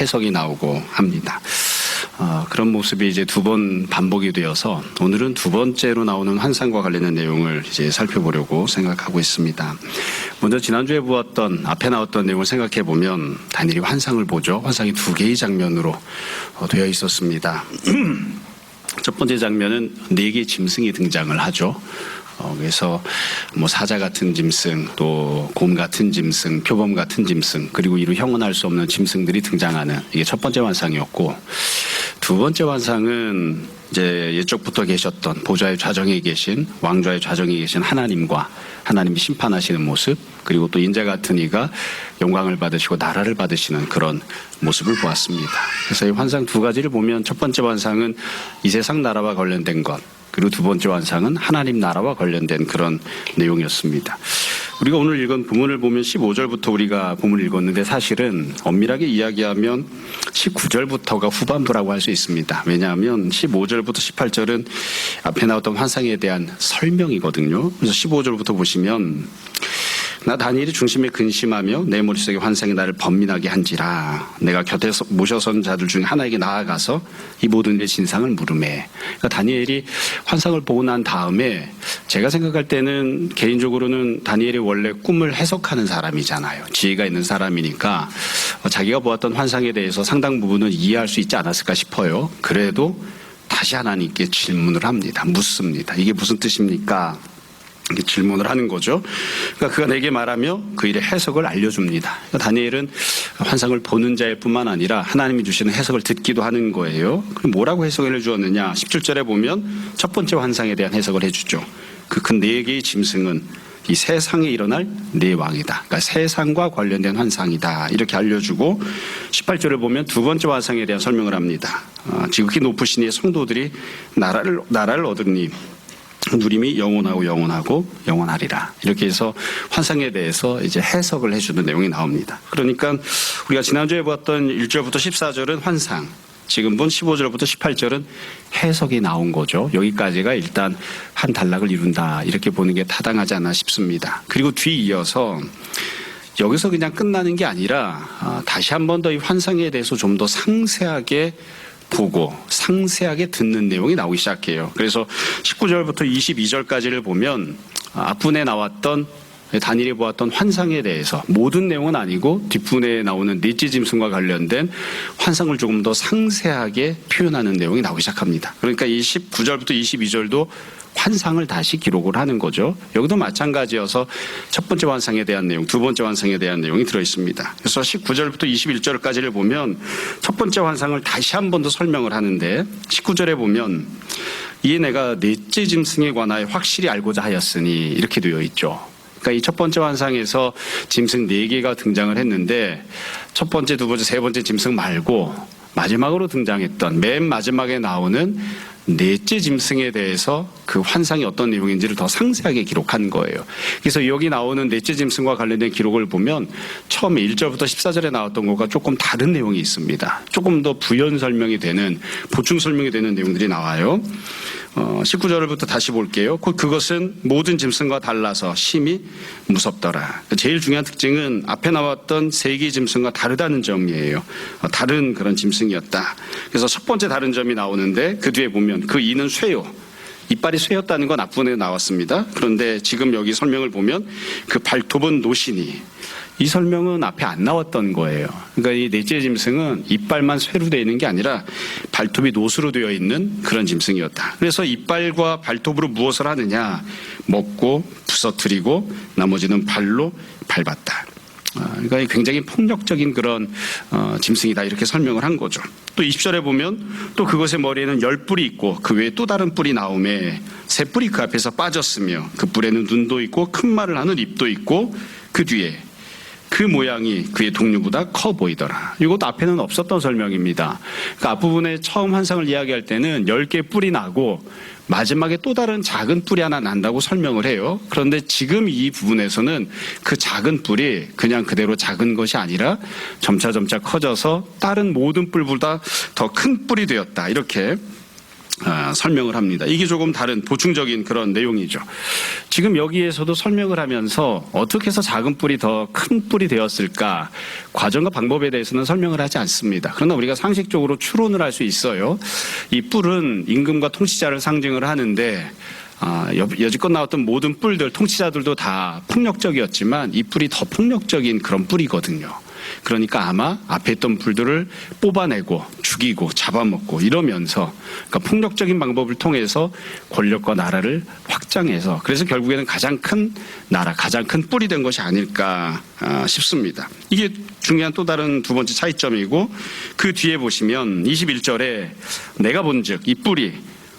해석이 나오고 합니다. 그런 모습이 이제 두 번 반복이 되어서 오늘은 두 번째로 나오는 환상과 관련된 내용을 이제 살펴보려고 생각하고 있습니다. 먼저 지난주에 보았던 앞에 나왔던 내용을 생각해 보면 다니엘이 환상을 보죠. 환상이 두 개의 장면으로 되어 있었습니다. 첫 번째 장면은 네 개의 짐승이 등장을 하죠. 그래서 뭐 사자 같은 짐승, 또 곰 같은 짐승, 표범 같은 짐승, 그리고 이루 형언할 수 없는 짐승들이 등장하는 이게 첫 번째 환상이었고, 두 번째 환상은 이제 예적부터 계셨던 보좌의 좌정에 계신 왕좌의 좌정에 계신 하나님과 하나님이 심판하시는 모습, 그리고 또 인자 같은 이가 영광을 받으시고 나라를 받으시는 그런 모습을 보았습니다. 그래서 이 환상 두 가지를 보면 첫 번째 환상은 이 세상 나라와 관련된 것, 그리고 두 번째 환상은 하나님 나라와 관련된 그런 내용이었습니다. 우리가 오늘 읽은 본문을 보면 15절부터 우리가 본문을 읽었는데 사실은 엄밀하게 이야기하면 19절부터가 후반부라고 할 수 있습니다. 왜냐하면 15절부터 18절은 앞에 나왔던 환상에 대한 설명이거든요. 그래서 15절부터 보시면 나 다니엘이 중심에 근심하며 내 머릿속에 환상이 나를 번민하게 한지라 내가 곁에 모셔선 자들 중에 하나에게 나아가서 이 모든 일의 진상을 물으매. 그러니까 다니엘이 환상을 보고 난 다음에 제가 생각할 때는 개인적으로는 다니엘이 원래 꿈을 해석하는 사람이잖아요. 지혜가 있는 사람이니까 자기가 보았던 환상에 대해서 상당 부분은 이해할 수 있지 않았을까 싶어요. 그래도 다시 하나님께 질문을 합니다. 묻습니다. 이게 무슨 뜻입니까? 이렇게 질문을 하는 거죠. 그러니까 그가 내게 말하며 그 일의 해석을 알려줍니다. 그러니까 다니엘은 환상을 보는 자일 뿐만 아니라 하나님이 주시는 해석을 듣기도 하는 거예요. 그럼 뭐라고 해석을 해주었느냐? 17절에 보면 첫 번째 환상에 대한 해석을 해주죠. 그 큰 네 개의 짐승은 이 세상에 일어날 네 왕이다. 그러니까 세상과 관련된 환상이다. 이렇게 알려주고 18절을 보면 두 번째 환상에 대한 설명을 합니다. 지극히 높으신 이의 성도들이 나라를 얻으니 누림이 영원하고 영원하리라. 이렇게 해서 환상에 대해서 이제 해석을 해주는 내용이 나옵니다. 그러니까 우리가 지난주에 보았던 1절부터 14절은 환상, 지금 본 15절부터 18절은 해석이 나온 거죠. 여기까지가 일단 한 단락을 이룬다. 이렇게 보는 게 타당하지 않나 싶습니다. 그리고 뒤이어서 여기서 그냥 끝나는 게 아니라 다시 한 번 더 이 환상에 대해서 좀 더 상세하게 보고 상세하게 듣는 내용이 나오기 시작해요. 그래서 19절부터 22절까지를 보면 앞분에 나왔던 다니엘이 보았던 환상에 대해서 모든 내용은 아니고 뒷분에 나오는 넷째 짐승과 관련된 환상을 조금 더 상세하게 표현하는 내용이 나오기 시작합니다. 그러니까 이 19절부터 22절도 환상을 다시 기록을 하는 거죠. 여기도 마찬가지여서 첫 번째 환상에 대한 내용, 두 번째 환상에 대한 내용이 들어있습니다. 그래서 19절부터 21절까지를 보면 첫 번째 환상을 다시 한 번 더 설명을 하는데 19절에 보면 이에 내가 넷째 짐승에 관하여 확실히 알고자 하였으니 이렇게 되어 있죠. 그러니까 이 첫 번째 환상에서 짐승 4개가 등장을 했는데 첫 번째, 두 번째, 세 번째 짐승 말고 마지막으로 등장했던 맨 마지막에 나오는 넷째 짐승에 대해서 그 환상이 어떤 내용인지를 더 상세하게 기록한 거예요. 그래서 여기 나오는 넷째 짐승과 관련된 기록을 보면 처음에 1절부터 14절에 나왔던 것과 조금 다른 내용이 있습니다. 조금 더 부연 설명이 되는, 보충 설명이 되는 내용들이 나와요. 19절부터 다시 볼게요. 그것은 모든 짐승과 달라서 심히 무섭더라. 제일 중요한 특징은 앞에 나왔던 3개의 짐승과 다르다는 점이에요. 다른 그런 짐승이었다. 그래서 첫 번째 다른 점이 나오는데 그 뒤에 보면 그 이는 쇠요. 이빨이 쇠였다는 건 앞부분에 나왔습니다. 그런데 지금 여기 설명을 보면 그 발톱은 노시니, 이 설명은 앞에 안 나왔던 거예요. 그러니까 이 넷째 짐승은 이빨만 쇠로 되어 있는 게 아니라 발톱이 노수로 되어 있는 그런 짐승이었다. 그래서 이빨과 발톱으로 무엇을 하느냐? 먹고 부서뜨리고 나머지는 발로 밟았다. 그러니까 굉장히 폭력적인 그런 짐승이다, 이렇게 설명을 한 거죠. 또 20절에 보면 또 그것의 머리에는 10뿔이 있고 그 외에 또 다른 뿔이 나오매 새 뿔이 그 앞에서 빠졌으며 그 뿔에는 눈도 있고 큰 말을 하는 입도 있고 그 뒤에 그 모양이 그의 동료보다 커 보이더라. 이것도 앞에는 없었던 설명입니다. 그 앞부분에 처음 환상을 이야기할 때는 10개의 뿔이 나고 마지막에 또 다른 작은 뿔이 하나 난다고 설명을 해요. 그런데 지금 이 부분에서는 그 작은 뿔이 그냥 그대로 작은 것이 아니라 점차 커져서 다른 모든 뿔보다 더 큰 뿔이 되었다, 이렇게 설명을 합니다. 이게 조금 다른 보충적인 그런 내용이죠. 지금 여기에서도 설명을 하면서 어떻게 해서 작은 뿔이 더 큰 뿔이 되었을까 과정과 방법에 대해서는 설명을 하지 않습니다. 그러나 우리가 상식적으로 추론을 할 수 있어요. 이 뿔은 임금과 통치자를 상징을 하는데 여지껏 나왔던 모든 뿔들, 통치자들도 다 폭력적이었지만 이 뿔이 더 폭력적인 그런 뿔이거든요. 그러니까 아마 앞에 있던 뿔들을 뽑아내고 죽이고 잡아먹고 이러면서 그러니까 폭력적인 방법을 통해서 권력과 나라를 확장해서 그래서 결국에는 가장 큰 나라, 가장 큰 뿔이 된 것이 아닐까 싶습니다. 이게 중요한 또 다른 두 번째 차이점이고 그 뒤에 보시면 21절에 내가 본즉 이 뿔이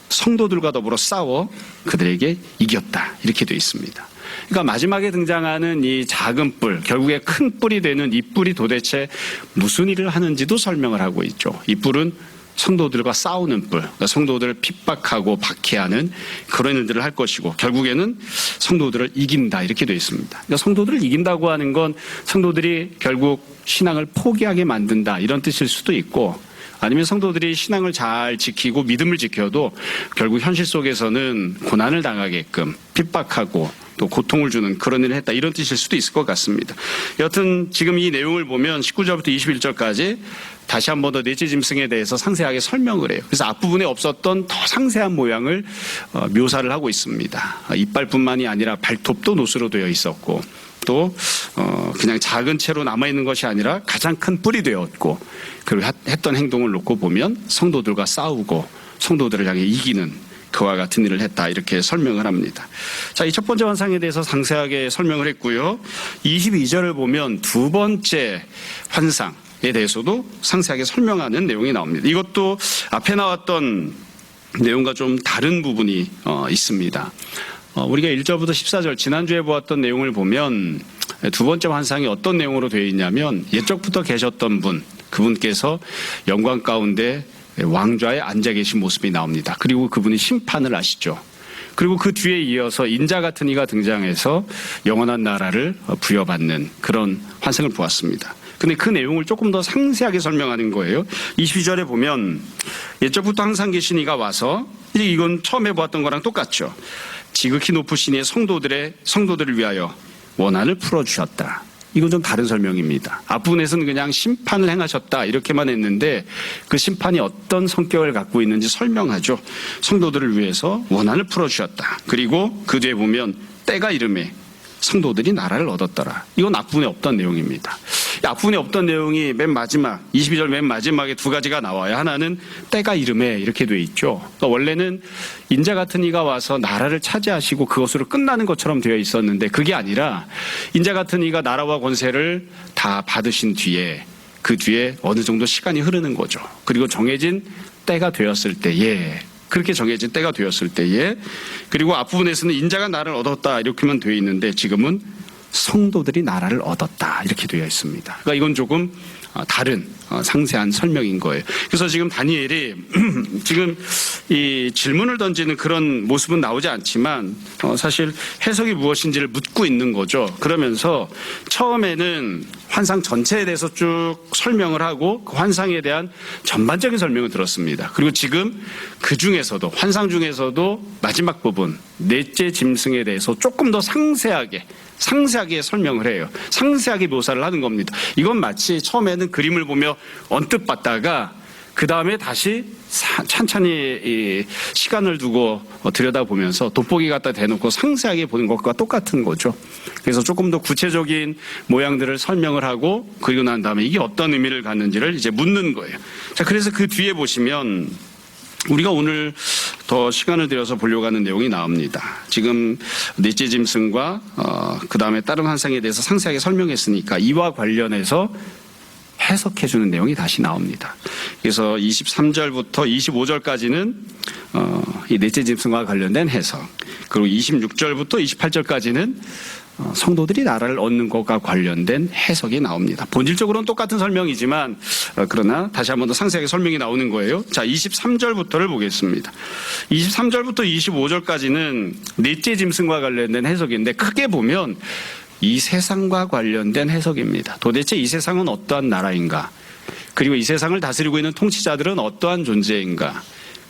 성도들과 더불어 싸워 그들에게 이겼다 이렇게 되어 있습니다. 그러니까 마지막에 등장하는 이 작은 뿔, 결국에 큰 뿔이 되는 이 뿔이 도대체 무슨 일을 하는지도 설명을 하고 있죠. 이 뿔은 성도들과 싸우는 뿔, 그러니까 성도들을 핍박하고 박해하는 그런 일들을 할 것이고 결국에는 성도들을 이긴다 이렇게 되어 있습니다. 그러니까 성도들을 이긴다고 하는 건 성도들이 결국 신앙을 포기하게 만든다 이런 뜻일 수도 있고 아니면 성도들이 신앙을 잘 지키고 믿음을 지켜도 결국 현실 속에서는 고난을 당하게끔 핍박하고 또 고통을 주는 그런 일을 했다 이런 뜻일 수도 있을 것 같습니다. 여하튼 지금 이 내용을 보면 19절부터 21절까지 다시 한 번 더 넷째 짐승에 대해서 상세하게 설명을 해요. 그래서 앞부분에 없었던 더 상세한 모양을 묘사를 하고 있습니다. 이빨뿐만이 아니라 발톱도 노수로 되어 있었고 또 그냥 작은 채로 남아있는 것이 아니라 가장 큰 뿔이 되었고 그리고 했던 행동을 놓고 보면 성도들과 싸우고 성도들을 향해 이기는 그와 같은 일을 했다 이렇게 설명을 합니다. 자, 이 첫 번째 환상에 대해서 상세하게 설명을 했고요. 22절을 보면 두 번째 환상에 대해서도 상세하게 설명하는 내용이 나옵니다. 이것도 앞에 나왔던 내용과 좀 다른 부분이 있습니다. 우리가 1절부터 14절 지난주에 보았던 내용을 보면 두 번째 환상이 어떤 내용으로 되어 있냐면 옛적부터 계셨던 분, 그분께서 영광 가운데 왕좌에 앉아 계신 모습이 나옵니다. 그리고 그분이 심판을 하시죠. 그리고 그 뒤에 이어서 인자 같은 이가 등장해서 영원한 나라를 부여받는 그런 환상을 보았습니다. 근데 그 내용을 조금 더 상세하게 설명하는 거예요. 22절에 보면 옛적부터 항상 계신 이가 와서 이건 처음에 보았던 거랑 똑같죠. 지극히 높으신 이의 성도들을 위하여 원한을 풀어주셨다. 이건 좀 다른 설명입니다. 앞부분에서는 그냥 심판을 행하셨다 이렇게만 했는데 그 심판이 어떤 성격을 갖고 있는지 설명하죠. 성도들을 위해서 원한을 풀어주셨다. 그리고 그 뒤에 보면 때가 이름에 성도들이 나라를 얻었더라. 이건 앞부분에 없던 내용입니다. 앞부분에 없던 내용이 맨 마지막 22절 맨 마지막에 두 가지가 나와요. 하나는 때가 이름에 이렇게 돼 있죠. 그러니까 원래는 인자 같은 이가 와서 나라를 차지하시고 그것으로 끝나는 것처럼 되어 있었는데 그게 아니라 인자 같은 이가 나라와 권세를 다 받으신 뒤에 그 뒤에 어느 정도 시간이 흐르는 거죠. 그리고 정해진 때가 되었을 때에 그렇게 정해진 때가 되었을 때에 그리고 앞부분에서는 인자가 나라를 얻었다 이렇게만 되어 있는데 지금은 성도들이 나라를 얻었다 이렇게 되어 있습니다. 그러니까 이건 조금 다른 상세한 설명인 거예요. 그래서 지금 다니엘이 지금 이 질문을 던지는 그런 모습은 나오지 않지만 사실 해석이 무엇인지를 묻고 있는 거죠. 그러면서 처음에는 환상 전체에 대해서 쭉 설명을 하고 그 환상에 대한 전반적인 설명을 들었습니다. 그리고 지금 그 중에서도 환상 중에서도 마지막 부분 넷째 짐승에 대해서 조금 더 상세하게 설명을 해요. 상세하게 묘사를 하는 겁니다. 이건 마치 처음에는 그림을 보며 언뜻 봤다가 그 다음에 다시 찬찬히 시간을 두고 들여다보면서 돋보기 갖다 대놓고 상세하게 보는 것과 똑같은 거죠. 그래서 조금 더 구체적인 모양들을 설명을 하고 그리고 난 다음에 이게 어떤 의미를 갖는지를 이제 묻는 거예요. 자, 그래서 그 뒤에 보시면 우리가 오늘 더 시간을 들여서 보려고 하는 내용이 나옵니다. 지금 넷째 짐승과 그 다음에 다른 환상에 대해서 상세하게 설명했으니까 이와 관련해서 해석해주는 내용이 다시 나옵니다. 그래서 23절부터 25절까지는 이 넷째 짐승과 관련된 해석, 그리고 26절부터 28절까지는 성도들이 나라를 얻는 것과 관련된 해석이 나옵니다. 본질적으로는 똑같은 설명이지만 그러나 다시 한 번 더 상세하게 설명이 나오는 거예요. 자, 23절부터를 보겠습니다. 23절부터 25절까지는 넷째 짐승과 관련된 해석인데 크게 보면 이 세상과 관련된 해석입니다. 도대체 이 세상은 어떠한 나라인가? 그리고 이 세상을 다스리고 있는 통치자들은 어떠한 존재인가?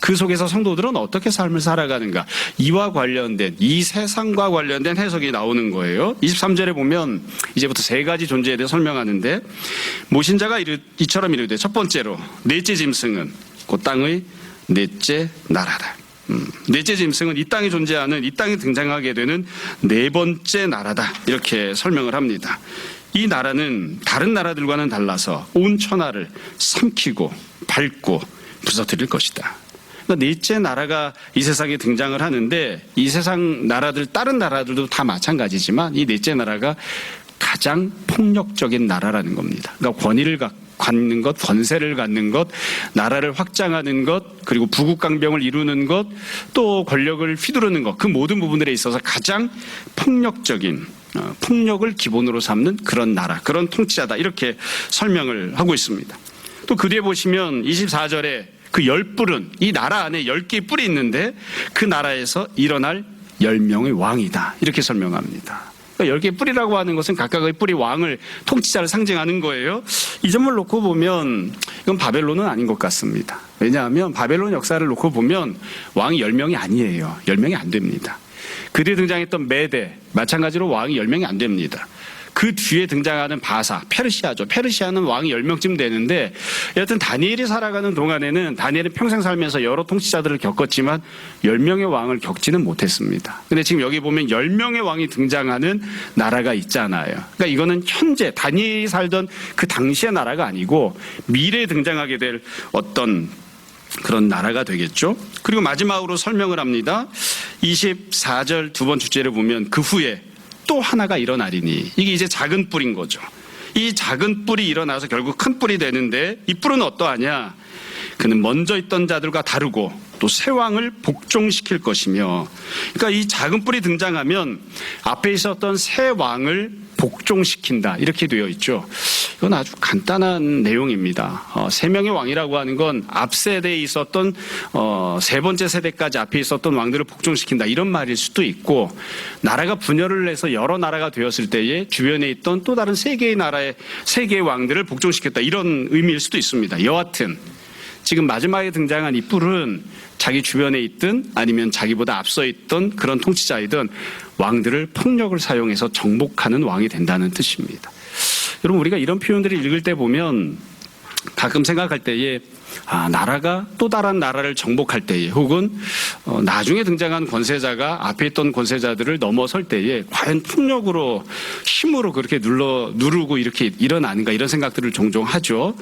그 속에서 성도들은 어떻게 삶을 살아가는가, 이와 관련된, 이 세상과 관련된 해석이 나오는 거예요. 23절에 보면 이제부터 세 가지 존재에 대해 설명하는데, 모신자가 이처럼 이르되 첫 번째로 넷째 짐승은 그 땅의 넷째 나라다. 넷째 짐승은 이 땅에 존재하는, 이 땅에 등장하게 되는 네 번째 나라다, 이렇게 설명을 합니다. 이 나라는 다른 나라들과는 달라서 온 천하를 삼키고 밟고 부서뜨릴 것이다. 그러니까 넷째 나라가 이 세상에 등장을 하는데, 이 세상 나라들, 다른 나라들도 다 마찬가지지만 이 넷째 나라가 가장 폭력적인 나라라는 겁니다. 그러니까 권위를 갖는 것, 권세를 갖는 것, 나라를 확장하는 것, 그리고 부국강병을 이루는 것, 또 권력을 휘두르는 것, 그 모든 부분들에 있어서 가장 폭력적인, 폭력을 기본으로 삼는 그런 나라, 그런 통치자다, 이렇게 설명을 하고 있습니다. 또 그 뒤에 보시면 24절에 그 10뿔은, 이 나라 안에 10개의 뿔이 있는데 그 나라에서 일어날 10명의 왕이다, 이렇게 설명합니다. 그러니까 10개의 뿔이라고 하는 것은 각각의 뿔이 왕을, 통치자를 상징하는 거예요. 이 점을 놓고 보면 이건 바벨론은 아닌 것 같습니다. 왜냐하면 바벨론 역사를 놓고 보면 왕이 10명이 아니에요. 10명이 안 됩니다. 그 뒤에 등장했던 메대, 마찬가지로 왕이 10명이 안 됩니다. 그 뒤에 등장하는 바사, 페르시아죠. 페르시아는 왕이 10명쯤 되는데, 여하튼 다니엘이 살아가는 동안에는 다니엘은 평생 살면서 여러 통치자들을 겪었지만 10명의 왕을 겪지는 못했습니다. 근데 지금 여기 보면 10명의 왕이 등장하는 나라가 있잖아요. 그러니까 이거는 현재 다니엘이 살던 그 당시의 나라가 아니고 미래에 등장하게 될 어떤 그런 나라가 되겠죠. 그리고 마지막으로 설명을 합니다. 24절 두 번 주제를 보면 그 후에 또 하나가 일어나리니, 이게 이제 작은 뿔인 거죠. 이 작은 뿔이 일어나서 결국 큰 뿔이 되는데, 이 뿔은 어떠하냐? 그는 먼저 있던 자들과 다르고 또 새 왕을 복종시킬 것이며, 그러니까 이 작은 뿔이 등장하면 앞에 있었던 새 왕을 복종시킨다, 이렇게 되어 있죠. 이건 아주 간단한 내용입니다. 세 명의 왕이라고 하는 건 앞 세대에 있었던 세 번째 세대까지 앞에 있었던 왕들을 복종시킨다, 이런 말일 수도 있고, 나라가 분열을 해서 여러 나라가 되었을 때에 주변에 있던 또 다른 세 개의 나라의 세 개의 왕들을 복종시켰다, 이런 의미일 수도 있습니다. 여하튼 지금 마지막에 등장한 이 뿔은 자기 주변에 있든 아니면 자기보다 앞서 있던 그런 통치자이든 왕들을 폭력을 사용해서 정복하는 왕이 된다는 뜻입니다. 여러분, 우리가 이런 표현들을 읽을 때 보면 가끔 생각할 때에, 나라가 또 다른 나라를 정복할 때에, 혹은 나중에 등장한 권세자가 앞에 있던 권세자들을 넘어설 때에 과연 폭력으로, 힘으로 그렇게 누르고 이렇게 일어나는가, 이런 생각들을 종종 하죠.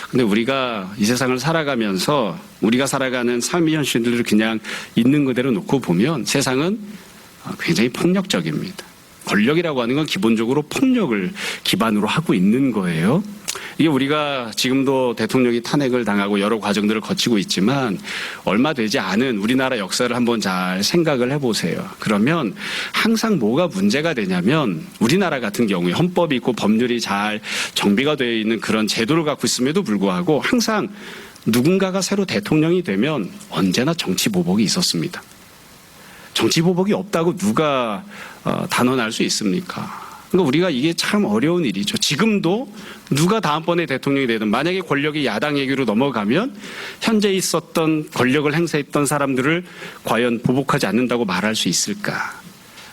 근데 우리가 이 세상을 살아가면서 우리가 살아가는 삶의 현실들을 그냥 있는 그대로 놓고 보면 세상은 굉장히 폭력적입니다. 권력이라고 하는 건 기본적으로 폭력을 기반으로 하고 있는 거예요. 이게 우리가 지금도 대통령이 탄핵을 당하고 여러 과정들을 거치고 있지만 얼마 되지 않은 우리나라 역사를 한번 잘 생각을 해보세요. 그러면 항상 뭐가 문제가 되냐면, 우리나라 같은 경우에 헌법이 있고 법률이 잘 정비가 되어 있는 그런 제도를 갖고 있음에도 불구하고 항상 누군가가 새로 대통령이 되면 언제나 정치 보복이 있었습니다. 정치 보복이 없다고 누가 단언할 수 있습니까? 그러니까 우리가 이게 참 어려운 일이죠. 지금도 누가 다음번에 대통령이 되든 만약에 권력이 야당에게로 넘어가면 현재 있었던 권력을 행사했던 사람들을 과연 보복하지 않는다고 말할 수 있을까?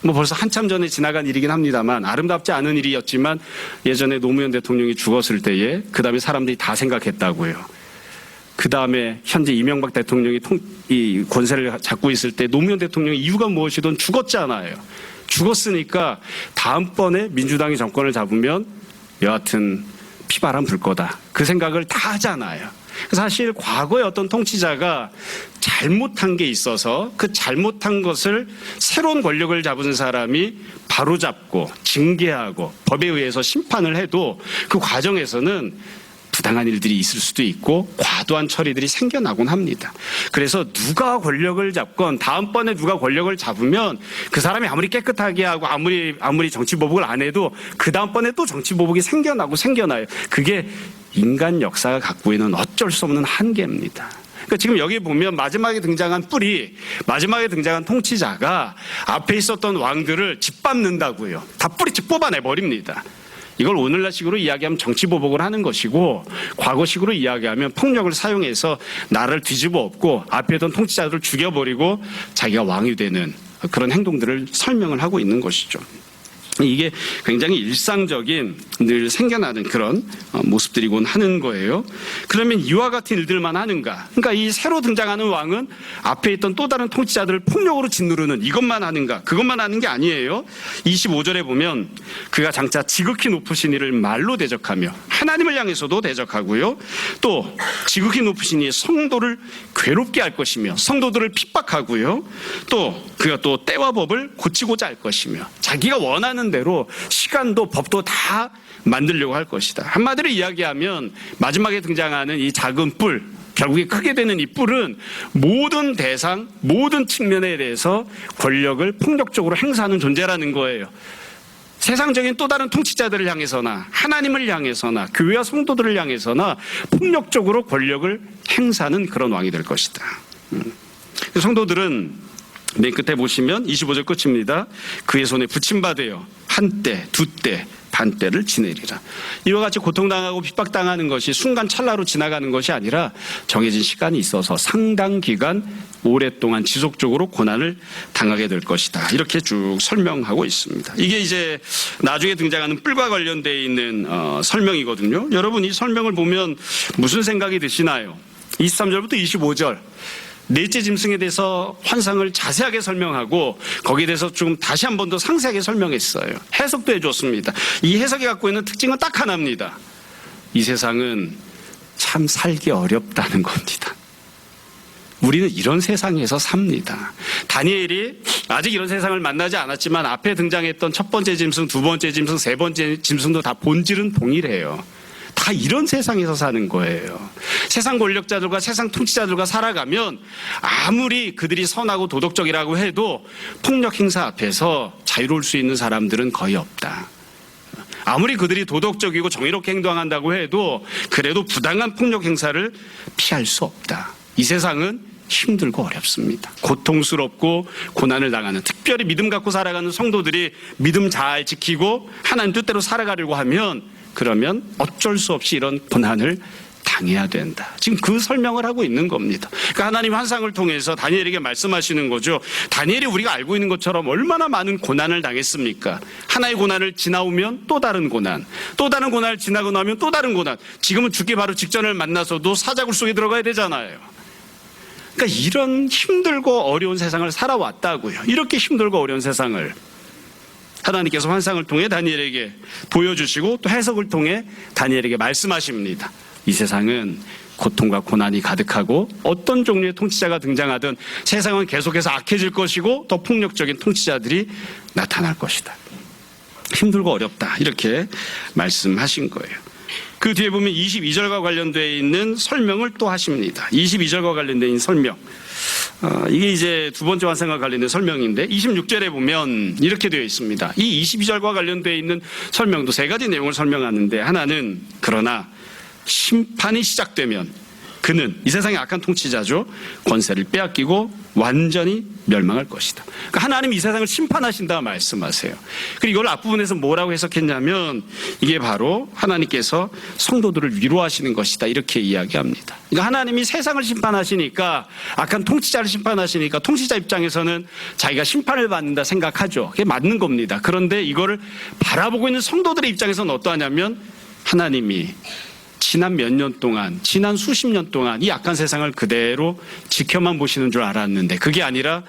벌써 한참 전에 지나간 일이긴 합니다만, 아름답지 않은 일이었지만 예전에 노무현 대통령이 죽었을 때에 그 다음에 사람들이 다 생각했다고요. 그 다음에 현재 이명박 대통령이 이 권세를 잡고 있을 때 노무현 대통령의 이유가 무엇이든 죽었잖아요. 죽었으니까 다음번에 민주당이 정권을 잡으면 여하튼 피바람 불 거다, 그 생각을 다 하잖아요. 사실 과거에 어떤 통치자가 잘못한 게 있어서 그 잘못한 것을 새로운 권력을 잡은 사람이 바로잡고 징계하고 법에 의해서 심판을 해도 그 과정에서는 부당한 일들이 있을 수도 있고 과도한 처리들이 생겨나곤 합니다. 그래서 누가 권력을 잡건 다음번에 누가 권력을 잡으면 그 사람이 아무리 깨끗하게 하고 아무리 정치 보복을 안 해도 그 다음번에 또 정치 보복이 생겨나요. 그게 인간 역사가 갖고 있는 어쩔 수 없는 한계입니다. 그러니까 지금 여기 보면 마지막에 등장한 뿔이, 마지막에 등장한 통치자가 앞에 있었던 왕들을 짓밟는다고요. 다 뿌리째 뽑아내버립니다. 이걸 오늘날식으로 이야기하면 정치보복을 하는 것이고, 과거식으로 이야기하면 폭력을 사용해서 나라를 뒤집어 엎고 앞에 있던 통치자들을 죽여버리고 자기가 왕이 되는 그런 행동들을 설명을 하고 있는 것이죠. 이게 굉장히 일상적인 늘 생겨나는 그런 모습들이곤 하는 거예요. 그러면 이와 같은 일들만 하는가? 그러니까 이 새로 등장하는 왕은 앞에 있던 또 다른 통치자들을 폭력으로 짓누르는 이것만 하는가? 그것만 하는 게 아니에요. 25절에 보면 그가 장차 지극히 높으신 이를 말로 대적하며 하나님을 향해서도 대적하고요. 또 지극히 높으신 이의 성도를 괴롭게 할 것이며 성도들을 핍박하고요. 또 그가 또 때와 법을 고치고자 할 것이며 자기가 원하는 대로 시간도 법도 다 만들려고 할 것이다. 한마디로 이야기하면 마지막에 등장하는 이 작은 뿔, 결국에 크게 되는 이 뿔은 모든 대상, 모든 측면에 대해서 권력을 폭력적으로 행사하는 존재라는 거예요. 세상적인 또 다른 통치자들을 향해서나 하나님을 향해서나 교회와 성도들을 향해서나 폭력적으로 권력을 행사하는 그런 왕이 될 것이다. 성도들은 맨 끝에 보시면 25절 끝입니다. 그의 손에 붙임받으여 한때, 두때, 반때를 지내리라. 이와 같이 고통당하고 핍박당하는 것이 순간 찰나로 지나가는 것이 아니라 정해진 시간이 있어서 상당 기간 오랫동안 지속적으로 고난을 당하게 될 것이다. 이렇게 쭉 설명하고 있습니다. 이게 이제 나중에 등장하는 뿔과 관련되어 있는 설명이거든요. 여러분 이 설명을 보면 무슨 생각이 드시나요? 23절부터 25절. 넷째 짐승에 대해서 환상을 자세하게 설명하고 거기에 대해서 좀 다시 한 번 더 상세하게 설명했어요. 해석도 해줬습니다. 이 해석이 갖고 있는 특징은 딱 하나입니다. 이 세상은 참 살기 어렵다는 겁니다. 우리는 이런 세상에서 삽니다. 다니엘이 아직 이런 세상을 만나지 않았지만 앞에 등장했던 첫 번째 짐승, 두 번째 짐승, 세 번째 짐승도 다 본질은 동일해요. 다 이런 세상에서 사는 거예요. 세상 권력자들과 세상 통치자들과 살아가면 아무리 그들이 선하고 도덕적이라고 해도 폭력 행사 앞에서 자유로울 수 있는 사람들은 거의 없다. 아무리 그들이 도덕적이고 정의롭게 행동한다고 해도 그래도 부당한 폭력 행사를 피할 수 없다. 이 세상은 힘들고 어렵습니다. 고통스럽고 고난을 당하는, 특별히 믿음 갖고 살아가는 성도들이 믿음 잘 지키고 하나님 뜻대로 살아가려고 하면 그러면 어쩔 수 없이 이런 고난을 당해야 된다. 지금 그 설명을 하고 있는 겁니다. 그러니까 하나님 환상을 통해서 다니엘에게 말씀하시는 거죠. 다니엘이 우리가 알고 있는 것처럼 얼마나 많은 고난을 당했습니까? 하나의 고난을 지나오면 또 다른 고난, 또 다른 고난을 지나고 나면 또 다른 고난. 지금은 죽기 바로 직전을 만나서도 사자굴 속에 들어가야 되잖아요. 그러니까 이런 힘들고 어려운 세상을 살아왔다고요. 이렇게 힘들고 어려운 세상을 하나님께서 환상을 통해 다니엘에게 보여주시고 또 해석을 통해 다니엘에게 말씀하십니다. 이 세상은 고통과 고난이 가득하고 어떤 종류의 통치자가 등장하든 세상은 계속해서 악해질 것이고 더 폭력적인 통치자들이 나타날 것이다. 힘들고 어렵다. 이렇게 말씀하신 거예요. 그 뒤에 보면 22절과 관련되어 있는 설명을 또 하십니다. 22절과 관련된 설명. 이게 이제 두 번째 환상과 관련된 설명인데 26절에 보면 이렇게 되어 있습니다. 이 22절과 관련되어 있는 설명도 세 가지 내용을 설명하는데 하나는 그러나 심판이 시작되면 그는 이 세상의 악한 통치자죠. 권세를 빼앗기고 완전히 멸망할 것이다. 그러니까 하나님 이 세상을 심판하신다 말씀하세요. 그리고 이걸 앞부분에서 뭐라고 해석했냐면 이게 바로 하나님께서 성도들을 위로하시는 것이다 이렇게 이야기합니다. 그러니까 하나님이 세상을 심판하시니까 악한 통치자를 심판하시니까 통치자 입장에서는 자기가 심판을 받는다 생각하죠. 그게 맞는 겁니다. 그런데 이거를 바라보고 있는 성도들의 입장에서는 어떠하냐면 하나님이 지난 몇 년 동안, 지난 수십 년 동안 이 악한 세상을 그대로 지켜만 보시는 줄 알았는데 그게 아니라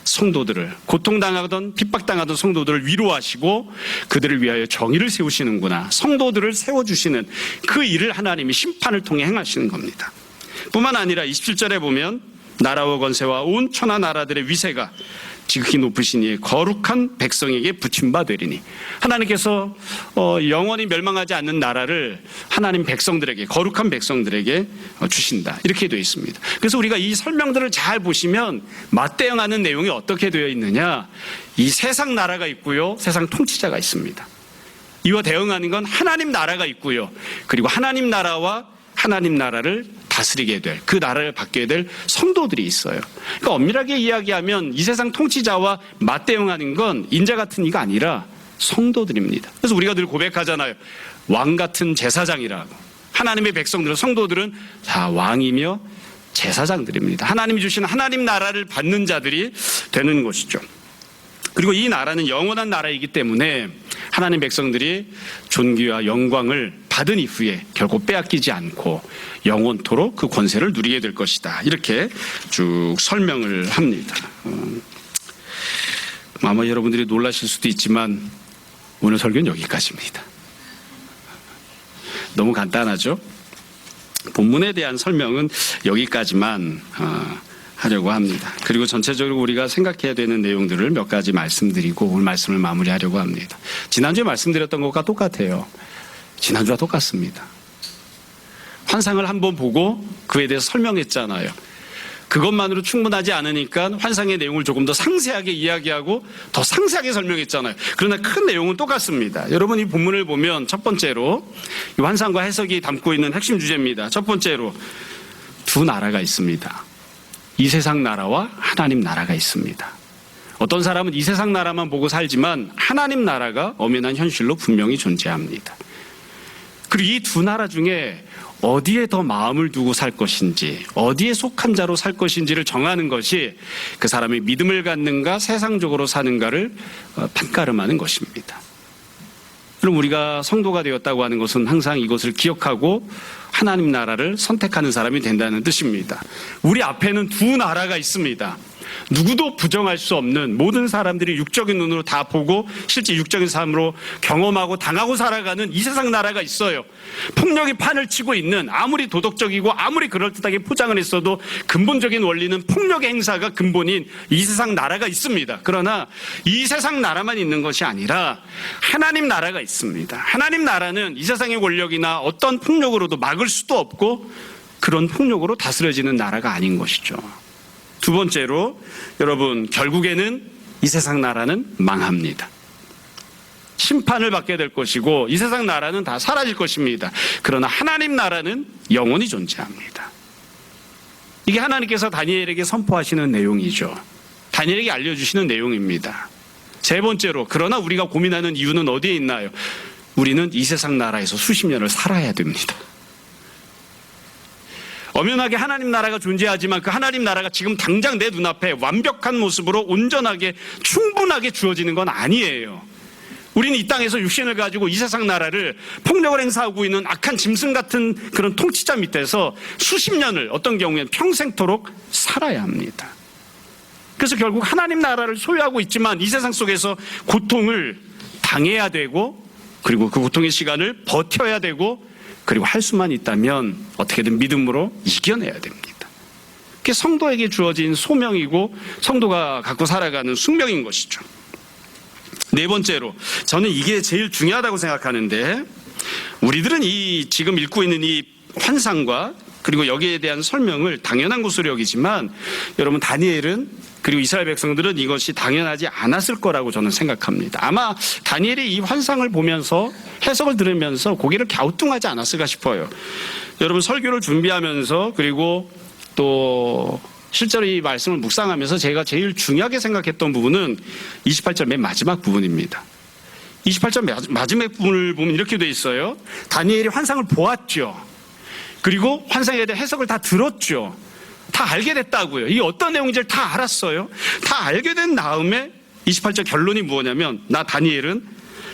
성도들을, 고통당하던 핍박당하던 성도들을 위로하시고 그들을 위하여 정의를 세우시는구나. 성도들을 세워주시는 그 일을 하나님이 심판을 통해 행하시는 겁니다. 뿐만 아니라 27절에 보면 나라와 권세와 온 천하 나라들의 위세가 지극히 높으신 이의 거룩한 백성에게 붙임바 되리니 하나님께서 영원히 멸망하지 않는 나라를 하나님 백성들에게, 거룩한 백성들에게 주신다 이렇게 되어 있습니다. 그래서 우리가 이 설명들을 잘 보시면 맞대응하는 내용이 어떻게 되어 있느냐, 이 세상 나라가 있고요, 세상 통치자가 있습니다. 이와 대응하는 건 하나님 나라가 있고요, 그리고 하나님 나라와 하나님 나라를 다스리게 될, 그 나라를 받게 될 성도들이 있어요. 그러니까 엄밀하게 이야기하면 이 세상 통치자와 맞대응하는 건 인자 같은 이가 아니라 성도들입니다. 그래서 우리가 늘 고백하잖아요. 왕 같은 제사장이라고. 하나님의 백성들은, 성도들은 다 왕이며 제사장들입니다. 하나님이 주신 하나님 나라를 받는 자들이 되는 것이죠. 그리고 이 나라는 영원한 나라이기 때문에 하나님 백성들이 존귀와 영광을 받은 이후에 결코 빼앗기지 않고 영원토록 그 권세를 누리게 될 것이다. 이렇게 쭉 설명을 합니다. 아마 여러분들이 놀라실 수도 있지만 오늘 설교는 여기까지입니다. 너무 간단하죠? 본문에 대한 설명은 여기까지만 하려고 합니다. 그리고 전체적으로 우리가 생각해야 되는 내용들을 몇 가지 말씀드리고 오늘 말씀을 마무리하려고 합니다. 지난주에 말씀드렸던 것과 똑같아요. 지난주와 똑같습니다. 환상을 한번 보고 그에 대해서 설명했잖아요. 그것만으로 충분하지 않으니까 환상의 내용을 조금 더 상세하게 이야기하고 더 상세하게 설명했잖아요. 그러나 큰 내용은 똑같습니다. 여러분 이 본문을 보면 첫 번째로 이 환상과 해석이 담고 있는 핵심 주제입니다. 첫 번째로 두 나라가 있습니다. 이 세상 나라와 하나님 나라가 있습니다. 어떤 사람은 이 세상 나라만 보고 살지만 하나님 나라가 엄연한 현실로 분명히 존재합니다. 그리고 이 두 나라 중에 어디에 더 마음을 두고 살 것인지, 어디에 속한 자로 살 것인지를 정하는 것이 그 사람이 믿음을 갖는가 세상적으로 사는가를 판가름하는 것입니다. 그럼 우리가 성도가 되었다고 하는 것은 항상 이것을 기억하고 하나님 나라를 선택하는 사람이 된다는 뜻입니다. 우리 앞에는 두 나라가 있습니다. 누구도 부정할 수 없는, 모든 사람들이 육적인 눈으로 다 보고 실제 육적인 삶으로 경험하고 당하고 살아가는 이 세상 나라가 있어요. 폭력이 판을 치고 있는, 아무리 도덕적이고 아무리 그럴듯하게 포장을 했어도 근본적인 원리는 폭력의 행사가 근본인 이 세상 나라가 있습니다. 그러나 이 세상 나라만 있는 것이 아니라 하나님 나라가 있습니다. 하나님 나라는 이 세상의 권력이나 어떤 폭력으로도 막을 수도 없고 그런 폭력으로 다스려지는 나라가 아닌 것이죠. 두 번째로 여러분, 결국에는 이 세상 나라는 망합니다. 심판을 받게 될 것이고 이 세상 나라는 다 사라질 것입니다. 그러나 하나님 나라는 영원히 존재합니다. 이게 하나님께서 다니엘에게 선포하시는 내용이죠. 다니엘에게 알려주시는 내용입니다. 세 번째로, 그러나 우리가 고민하는 이유는 어디에 있나요? 우리는 이 세상 나라에서 수십 년을 살아야 됩니다. 엄연하게 하나님 나라가 존재하지만 그 하나님 나라가 지금 당장 내 눈앞에 완벽한 모습으로 온전하게 충분하게 주어지는 건 아니에요. 우리는 이 땅에서 육신을 가지고 이 세상 나라를 폭력을 행사하고 있는 악한 짐승 같은 그런 통치자 밑에서 수십 년을, 어떤 경우에는 평생토록 살아야 합니다. 그래서 결국 하나님 나라를 소유하고 있지만 이 세상 속에서 고통을 당해야 되고, 그리고 그 고통의 시간을 버텨야 되고, 그리고 할 수만 있다면 어떻게든 믿음으로 이겨내야 됩니다. 그게 성도에게 주어진 소명이고 성도가 갖고 살아가는 숙명인 것이죠. 네 번째로, 저는 이게 제일 중요하다고 생각하는데, 우리들은 이 지금 읽고 있는 이 환상과 그리고 여기에 대한 설명을 당연한 것으로 여기지만 여러분, 다니엘은, 그리고 이스라엘 백성들은 이것이 당연하지 않았을 거라고 저는 생각합니다. 아마 다니엘이 이 환상을 보면서 해석을 들으면서 고개를 갸우뚱하지 않았을까 싶어요. 여러분, 설교를 준비하면서 그리고 또 실제로 이 말씀을 묵상하면서 제가 제일 중요하게 생각했던 부분은 28절 맨 마지막 부분입니다. 28절 마지막 부분을 보면 이렇게 돼 있어요. 다니엘이 환상을 보았죠. 그리고 환상에 대한 해석을 다 들었죠. 다 알게 됐다고요. 이게 어떤 내용인지를 다 알았어요. 다 알게 된 다음에 28절 결론이 뭐냐면, 나 다니엘은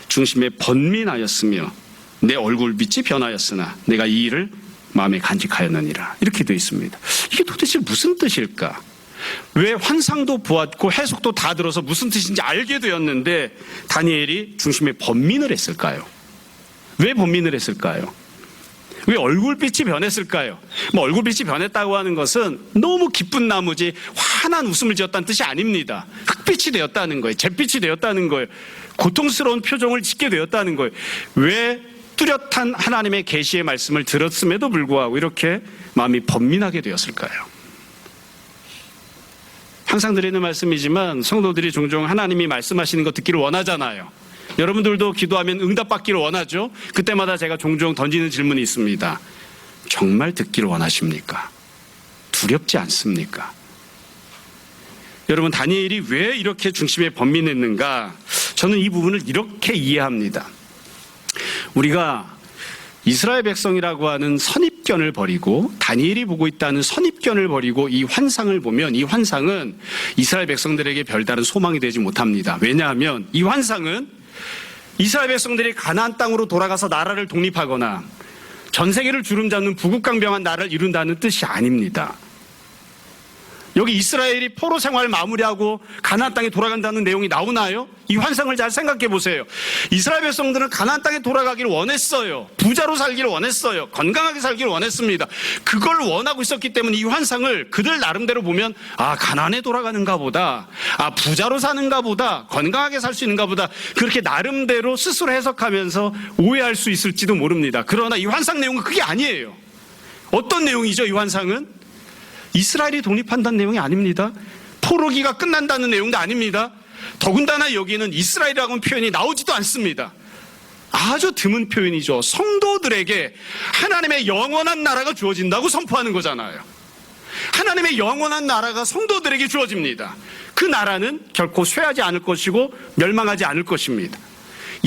중심에 번민하였으며 내 얼굴빛이 변하였으나 내가 이 일을 마음에 간직하였느니라. 이렇게 되어 있습니다. 이게 도대체 무슨 뜻일까? 왜 환상도 보았고 해석도 다 들어서 무슨 뜻인지 알게 되었는데 다니엘이 중심에 번민을 했을까요? 왜 번민을 했을까요? 왜 얼굴빛이 변했을까요? 얼굴빛이 변했다고 하는 것은 너무 기쁜 나머지 환한 웃음을 지었다는 뜻이 아닙니다. 흑빛이 되었다는 거예요. 잿빛이 되었다는 거예요. 고통스러운 표정을 짓게 되었다는 거예요. 왜 뚜렷한 하나님의 계시의 말씀을 들었음에도 불구하고 이렇게 마음이 번민하게 되었을까요? 항상 드리는 말씀이지만 성도들이 종종 하나님이 말씀하시는 거 듣기를 원하잖아요. 여러분들도 기도하면 응답받기를 원하죠. 그때마다 제가 종종 던지는 질문이 있습니다. 정말 듣기를 원하십니까? 두렵지 않습니까? 여러분, 다니엘이 왜 이렇게 중심에 번민했는가? 저는 이 부분을 이렇게 이해합니다. 우리가 이스라엘 백성이라고 하는 선입견을 버리고 다니엘이 보고 있다는 선입견을 버리고 이 환상을 보면 이 환상은 이스라엘 백성들에게 별다른 소망이 되지 못합니다. 왜냐하면 이 환상은 이스라엘 백성들이 가나안 땅으로 돌아가서 나라를 독립하거나 전 세계를 주름잡는 부국강병한 나라를 이룬다는 뜻이 아닙니다. 여기 이스라엘이 포로 생활 마무리하고 가나안 땅에 돌아간다는 내용이 나오나요? 이 환상을 잘 생각해 보세요. 이스라엘 백성들은 가나안 땅에 돌아가기를 원했어요. 부자로 살기를 원했어요. 건강하게 살기를 원했습니다. 그걸 원하고 있었기 때문에 이 환상을 그들 나름대로 보면 가나안에 돌아가는가 보다, 부자로 사는가 보다, 건강하게 살 수 있는가 보다, 그렇게 나름대로 스스로 해석하면서 오해할 수 있을지도 모릅니다. 그러나 이 환상 내용은 그게 아니에요. 어떤 내용이죠? 이 환상은 이스라엘이 독립한다는 내용이 아닙니다. 포로기가 끝난다는 내용도 아닙니다. 더군다나 여기는 이스라엘이라고는 표현이 나오지도 않습니다. 아주 드문 표현이죠. 성도들에게 하나님의 영원한 나라가 주어진다고 선포하는 거잖아요. 하나님의 영원한 나라가 성도들에게 주어집니다. 그 나라는 결코 쇠하지 않을 것이고 멸망하지 않을 것입니다.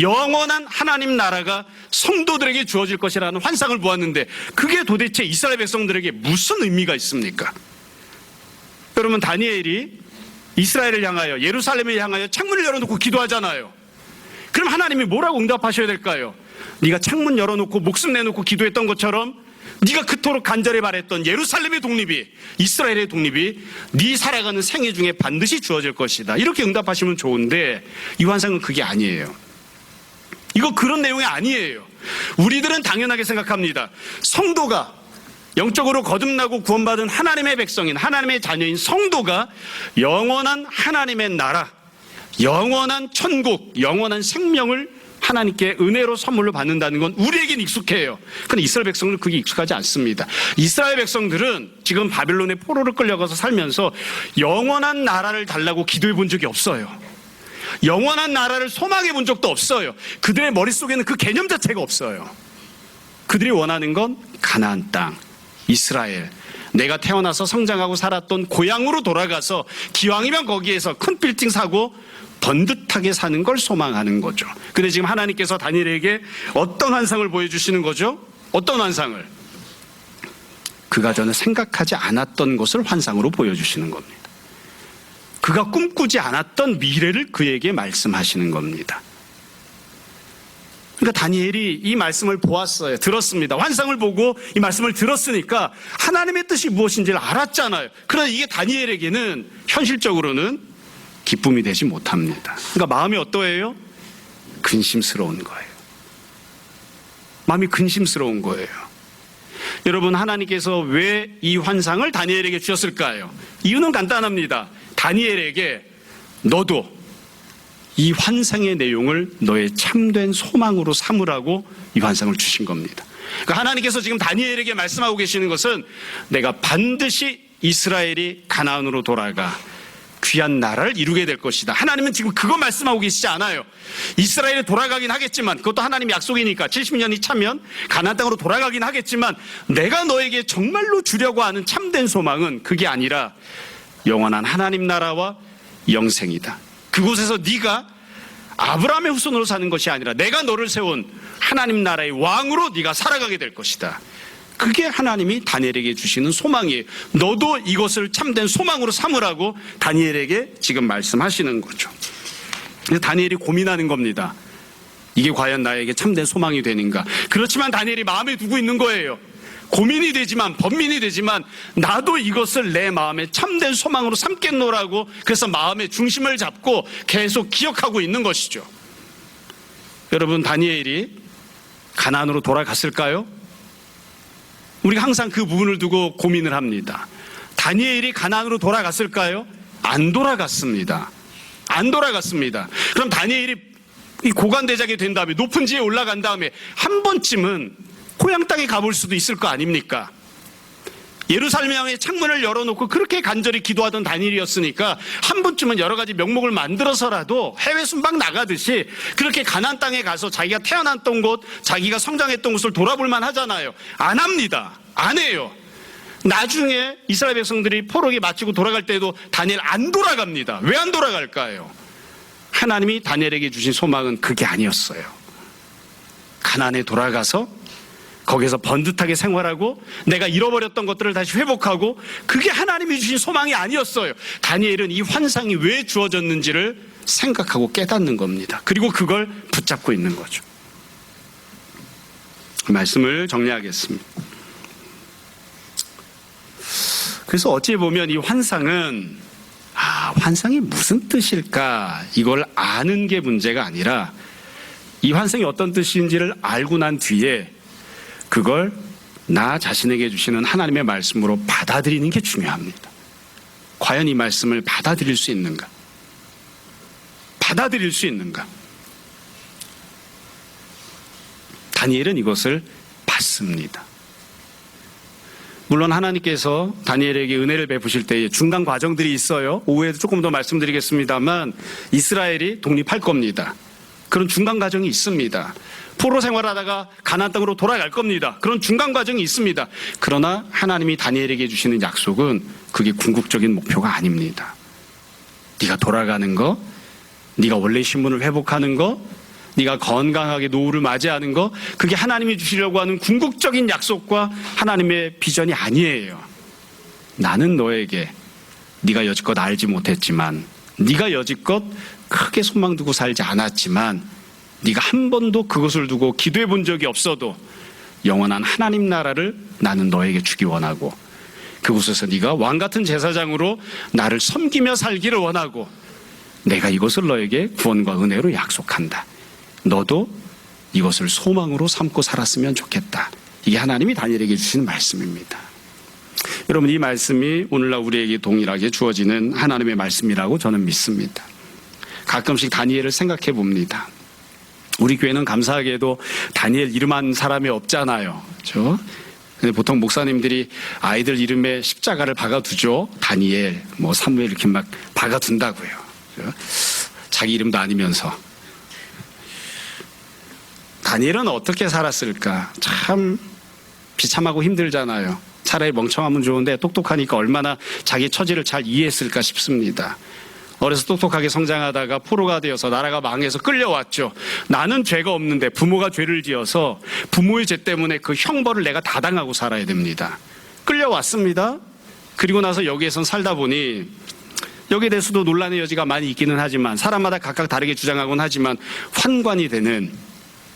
영원한 하나님 나라가 성도들에게 주어질 것이라는 환상을 보았는데 그게 도대체 이스라엘 백성들에게 무슨 의미가 있습니까? 여러분, 다니엘이 이스라엘을 향하여, 예루살렘을 향하여 창문을 열어놓고 기도하잖아요. 그럼 하나님이 뭐라고 응답하셔야 될까요? 네가 창문 열어놓고 목숨 내놓고 기도했던 것처럼 네가 그토록 간절히 바랬던 예루살렘의 독립이, 이스라엘의 독립이 네 살아가는 생애 중에 반드시 주어질 것이다, 이렇게 응답하시면 좋은데 이 환상은 그게 아니에요. 이거 그런 내용이 아니에요. 우리들은 당연하게 생각합니다. 성도가, 영적으로 거듭나고 구원받은 하나님의 백성인, 하나님의 자녀인 성도가 영원한 하나님의 나라, 영원한 천국, 영원한 생명을 하나님께 은혜로 선물로 받는다는 건 우리에겐 익숙해요. 그런데 이스라엘 백성들은 그게 익숙하지 않습니다. 이스라엘 백성들은 지금 바빌론의 포로를 끌려가서 살면서 영원한 나라를 달라고 기도해 본 적이 없어요. 영원한 나라를 소망해 본 적도 없어요. 그들의 머릿속에는 그 개념 자체가 없어요. 그들이 원하는 건 가나안 땅, 이스라엘, 내가 태어나서 성장하고 살았던 고향으로 돌아가서 기왕이면 거기에서 큰 빌딩 사고 번듯하게 사는 걸 소망하는 거죠. 근데 지금 하나님께서 다니엘에게 어떤 환상을 보여주시는 거죠? 어떤 환상을? 그가 전에 생각하지 않았던 것을 환상으로 보여주시는 겁니다. 그가 꿈꾸지 않았던 미래를 그에게 말씀하시는 겁니다. 그러니까 다니엘이 이 말씀을 보았어요. 들었습니다. 환상을 보고 이 말씀을 들었으니까 하나님의 뜻이 무엇인지를 알았잖아요. 그러나 이게 다니엘에게는 현실적으로는 기쁨이 되지 못합니다. 그러니까 마음이 어떠해요? 근심스러운 거예요. 마음이 근심스러운 거예요. 여러분, 하나님께서 왜 이 환상을 다니엘에게 주셨을까요? 이유는 간단합니다. 다니엘에게 너도 이 환상의 내용을 너의 참된 소망으로 삼으라고 이 환상을 주신 겁니다. 그러니까 하나님께서 지금 다니엘에게 말씀하고 계시는 것은 내가 반드시 이스라엘이 가나안으로 돌아가 귀한 나라를 이루게 될 것이다. 하나님은 지금 그거 말씀하고 계시지 않아요. 이스라엘에 돌아가긴 하겠지만, 그것도 하나님 약속이니까 70년이 차면 가나안 땅으로 돌아가긴 하겠지만, 내가 너에게 정말로 주려고 하는 참된 소망은 그게 아니라 영원한 하나님 나라와 영생이다. 그곳에서 네가 아브라함의 후손으로 사는 것이 아니라 내가 너를 세운 하나님 나라의 왕으로 네가 살아가게 될 것이다. 그게 하나님이 다니엘에게 주시는 소망이에요. 너도 이것을 참된 소망으로 삼으라고 다니엘에게 지금 말씀하시는 거죠. 그래서 다니엘이 고민하는 겁니다. 이게 과연 나에게 참된 소망이 되는가? 그렇지만 다니엘이 마음에 두고 있는 거예요. 고민이 되지만, 번민이 되지만 나도 이것을 내 마음에 참된 소망으로 삼겠노라고, 그래서 마음의 중심을 잡고 계속 기억하고 있는 것이죠. 여러분, 다니엘이 가나안으로 돌아갔을까요? 우리가 항상 그 부분을 두고 고민을 합니다. 다니엘이 가나안으로 돌아갔을까요? 안 돌아갔습니다. 안 돌아갔습니다. 그럼 다니엘이 이 고관대작이 된 다음에, 높은 지에 올라간 다음에 한 번쯤은 고향 땅에 가볼 수도 있을 거 아닙니까? 예루살렘 향해 창문을 열어놓고 그렇게 간절히 기도하던 다니엘이었으니까 한 번쯤은 여러 가지 명목을 만들어서라도 해외 순방 나가듯이 그렇게 가나안 땅에 가서 자기가 태어났던 곳, 자기가 성장했던 곳을 돌아볼 만 하잖아요. 안 합니다. 안 해요. 나중에 이스라엘 백성들이 포로기 마치고 돌아갈 때도 다니엘 안 돌아갑니다. 왜 안 돌아갈까요? 하나님이 다니엘에게 주신 소망은 그게 아니었어요. 가나안에 돌아가서 거기서 번듯하게 생활하고 내가 잃어버렸던 것들을 다시 회복하고, 그게 하나님이 주신 소망이 아니었어요. 다니엘은 이 환상이 왜 주어졌는지를 생각하고 깨닫는 겁니다. 그리고 그걸 붙잡고 있는 거죠. 말씀을 정리하겠습니다. 그래서 어찌 보면 이 환상은 환상이 무슨 뜻일까, 이걸 아는 게 문제가 아니라 이 환상이 어떤 뜻인지를 알고 난 뒤에 그걸 나 자신에게 주시는 하나님의 말씀으로 받아들이는 게 중요합니다. 과연 이 말씀을 받아들일 수 있는가? 받아들일 수 있는가? 다니엘은 이것을 받습니다. 물론 하나님께서 다니엘에게 은혜를 베푸실 때에 중간 과정들이 있어요. 오후에도 조금 더 말씀드리겠습니다만 이스라엘이 독립할 겁니다. 그런 중간 과정이 있습니다. 포로 생활하다가 가나안 땅으로 돌아갈 겁니다. 그런 중간 과정이 있습니다. 그러나 하나님이 다니엘에게 주시는 약속은 그게 궁극적인 목표가 아닙니다. 네가 돌아가는 거, 네가 원래 신분을 회복하는 거, 네가 건강하게 노후를 맞이하는 거, 그게 하나님이 주시려고 하는 궁극적인 약속과 하나님의 비전이 아니에요. 나는 너에게 네가 여지껏 알지 못했지만, 네가 여지껏 크게 소망 두고 살지 않았지만, 네가 한 번도 그것을 두고 기도해 본 적이 없어도 영원한 하나님 나라를 나는 너에게 주기 원하고, 그곳에서 네가 왕같은 제사장으로 나를 섬기며 살기를 원하고, 내가 이것을 너에게 구원과 은혜로 약속한다. 너도 이것을 소망으로 삼고 살았으면 좋겠다. 이게 하나님이 다니엘에게 주시는 말씀입니다. 여러분, 이 말씀이 오늘날 우리에게 동일하게 주어지는 하나님의 말씀이라고 저는 믿습니다. 가끔씩 다니엘을 생각해 봅니다. 우리 교회는 감사하게도 다니엘 이름한 사람이 없잖아요. 그렇죠? 근데 보통 목사님들이 아이들 이름에 십자가를 박아두죠. 다니엘, 사무엘 이렇게 막 박아둔다고요. 그렇죠? 자기 이름도 아니면서. 다니엘은 어떻게 살았을까? 참 비참하고 힘들잖아요. 차라리 멍청하면 좋은데 똑똑하니까 얼마나 자기 처지를 잘 이해했을까 싶습니다. 어려서 똑똑하게 성장하다가 포로가 되어서 나라가 망해서 끌려왔죠. 나는 죄가 없는데 부모가 죄를 지어서 부모의 죄 때문에 그 형벌을 내가 다 당하고 살아야 됩니다. 끌려왔습니다. 그리고 나서 여기에선 살다 보니 여기에 대해서도 논란의 여지가 많이 있기는 하지만, 사람마다 각각 다르게 주장하곤 하지만 환관이 되는,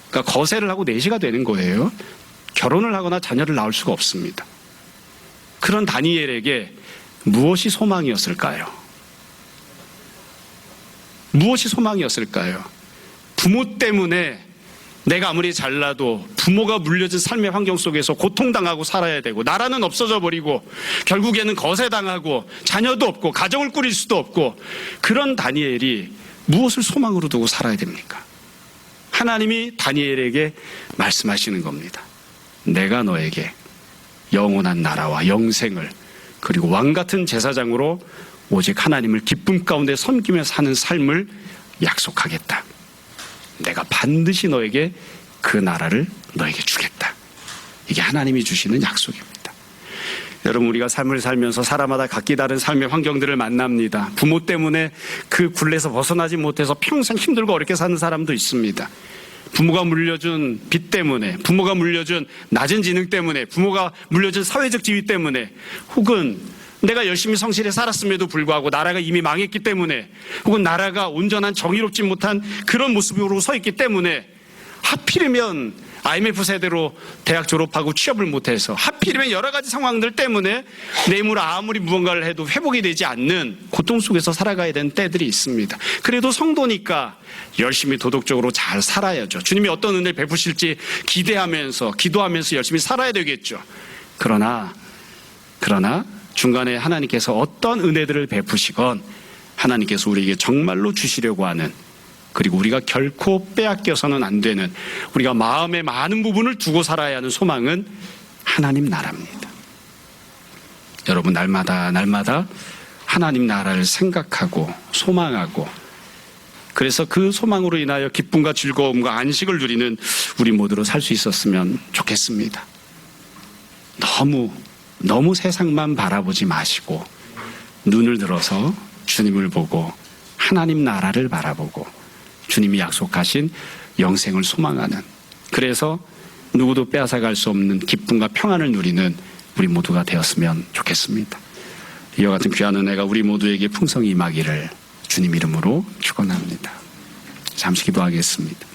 그러니까 거세를 하고 내시가 되는 거예요. 결혼을 하거나 자녀를 낳을 수가 없습니다. 그런 다니엘에게 무엇이 소망이었을까요? 무엇이 소망이었을까요? 부모 때문에 내가 아무리 잘나도 부모가 물려준 삶의 환경 속에서 고통당하고 살아야 되고, 나라는 없어져 버리고 결국에는 거세당하고 자녀도 없고 가정을 꾸릴 수도 없고, 그런 다니엘이 무엇을 소망으로 두고 살아야 됩니까? 하나님이 다니엘에게 말씀하시는 겁니다. 내가 너에게 영원한 나라와 영생을, 그리고 왕같은 제사장으로 오직 하나님을 기쁨 가운데 섬기며 사는 삶을 약속하겠다. 내가 반드시 너에게 그 나라를 너에게 주겠다. 이게 하나님이 주시는 약속입니다. 여러분, 우리가 삶을 살면서 사람마다 각기 다른 삶의 환경들을 만납니다. 부모 때문에 그 굴레에서 벗어나지 못해서 평생 힘들고 어렵게 사는 사람도 있습니다. 부모가 물려준 빚 때문에, 부모가 물려준 낮은 지능 때문에, 부모가 물려준 사회적 지위 때문에, 혹은 내가 열심히 성실히 살았음에도 불구하고 나라가 이미 망했기 때문에, 혹은 나라가 온전한 정의롭지 못한 그런 모습으로 서 있기 때문에, 하필이면 IMF 세대로 대학 졸업하고 취업을 못해서, 하필이면 여러 가지 상황들 때문에 내물 아무리 무언가를 해도 회복이 되지 않는 고통 속에서 살아가야 되는 때들이 있습니다. 그래도 성도니까 열심히 도덕적으로 잘 살아야죠. 주님이 어떤 은혜를 베푸실지 기대하면서, 기도하면서 열심히 살아야 되겠죠. 그러나 중간에 하나님께서 어떤 은혜들을 베푸시건, 하나님께서 우리에게 정말로 주시려고 하는, 그리고 우리가 결코 빼앗겨서는 안 되는, 우리가 마음의 많은 부분을 두고 살아야 하는 소망은 하나님 나라입니다. 여러분, 날마다 하나님 나라를 생각하고 소망하고, 그래서 그 소망으로 인하여 기쁨과 즐거움과 안식을 누리는 우리 모두로 살 수 있었으면 좋겠습니다. 너무 세상만 바라보지 마시고 눈을 들어서 주님을 보고 하나님 나라를 바라보고 주님이 약속하신 영생을 소망하는, 그래서 누구도 빼앗아갈 수 없는 기쁨과 평안을 누리는 우리 모두가 되었으면 좋겠습니다. 이와 같은 귀한 은혜가 우리 모두에게 풍성히 임하기를 주님 이름으로 축원합니다. 잠시 기도하겠습니다.